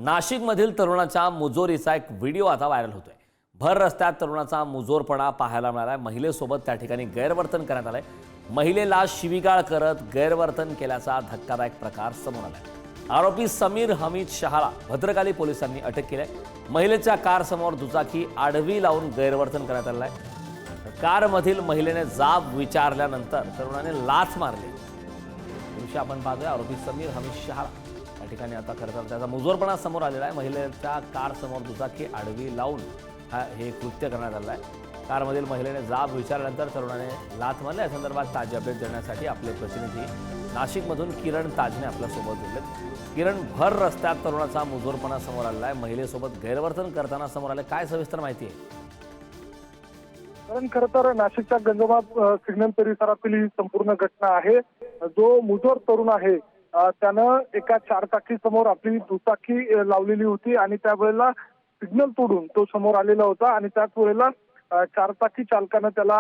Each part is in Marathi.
नाशिकमधील तरुणाच्या मुजोरीचा एक व्हिडिओ आता व्हायरल होतोय। भर रस्त्यात तरुणाचा मुजोरपणा पाहायला मिळालाय। महिलेसोबत त्या ठिकाणी गैरवर्तन करण्यात आलंय। महिलेला शिवीगाळ करत गैरवर्तन केल्याचा धक्कादायक प्रकार समोर आलाय। आरोपी समीर हमीद शहाला भद्रकाली पोलिसांनी अटक केली आहे। महिलेच्या कारसमोर दुचाकी आडवी लावून गैरवर्तन करण्यात आलं आहे। कारमधील महिलेने जाब विचारल्यानंतर तरुणाने लाच मारली। दृश्य आपण पाहतोय। आरोपी समीर हमीद शहाला या ठिकाणी आता खरं त्याचा मुजोरपणा समोर आलेला आहे। महिलेच्या कारसमोर दुचाकी आडवी लावून हे कृत्य करण्यात आलं आहे। कारमधील महिलेने जाब विचारल्यानंतर तरुणाने लाच मारली। या संदर्भात ताजी अपडेट देण्यासाठी आपले प्रतिनिधी नाशिकमधून किरण ताजने आपल्यासोबत जोडलेत। किरण, भर रस्त्यात तरुणाचा मुजोरपणा समोर आलेला आहे। महिलेसोबत गैरवर्तन करताना समोर आले, काय सविस्तर माहिती आहे? कारण खरं तर नाशिकच्या गंजमाप सिग्नल परिसरातील ही संपूर्ण घटना आहे। जो मुजोर तरुण आहे त्यानं एका चारचाकी समोर आपली दुचाकी लावलेली होती आणि त्यावेळेला सिग्नल तोडून तो समोर आलेला होता आणि त्याच वेळेला चारचाकी चालकानं त्याला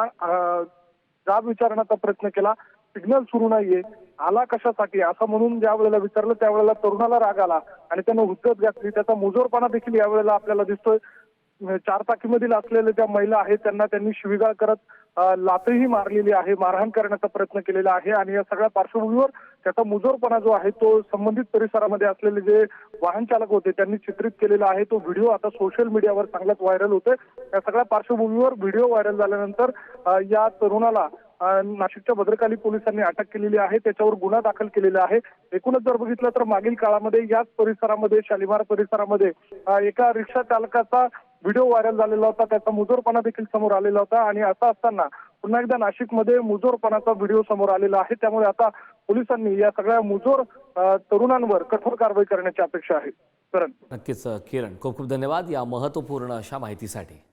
जाब विचारण्याचा प्रयत्न केला। सिग्नल सुरू नाहीये, आला कशासाठी असं म्हणून ज्या वेळेला विचारलं त्यावेळेला तरुणाला राग आला आणि त्यानं हुज्जत घातली। त्याचा मुजोरपणा देखील यावेळेला आपल्याला दिसतोय। चारचाकीमधील असलेल्या ज्या महिला आहेत त्यांना त्यांनी शिवीगाळ करत लाथही मारलेली आहे, मारहाण करण्याचा प्रयत्न केलेला आहे आणि या सगळ्या पार्श्वभूमीवर त्याचा मुजोरपणा जो आहे तो संबंधित परिसरामध्ये असलेले जे वाहन चालक होते त्यांनी चित्रित केलेला आहे। तो व्हिडिओ आता सोशल मीडियावर चांगलाच व्हायरल होतोय। या सगळ्या पार्श्वभूमीवर व्हिडिओ व्हायरल झाल्यानंतर या तरुणाला नाशिकच्या भद्रकाली पोलिसांनी अटक केलेली आहे। त्याच्यावर गुन्हा दाखल केलेला आहे। एकूणच जर बघितलं तर मागील काळामध्ये याच परिसरामध्ये शालिमार परिसरामध्ये एका रिक्षा चालकाचा व्हिडिओ व्हायरल झालेला होता। त्याचा मुजोरपणा देखील समोर आलेला होता आणि असं असताना पुन्हा एकदा नाशिकमध्ये मुजोरपणाचा व्हिडिओ समोर आलेला आहे। त्यामुळे आता पोलिसांनी या सगळ्या मुजोर तरुणांवर कठोर कारवाई करण्याची अपेक्षा आहे। करण, नक्कीच किरण, खूप खूप धन्यवाद या महत्त्वपूर्ण अशा माहितीसाठी।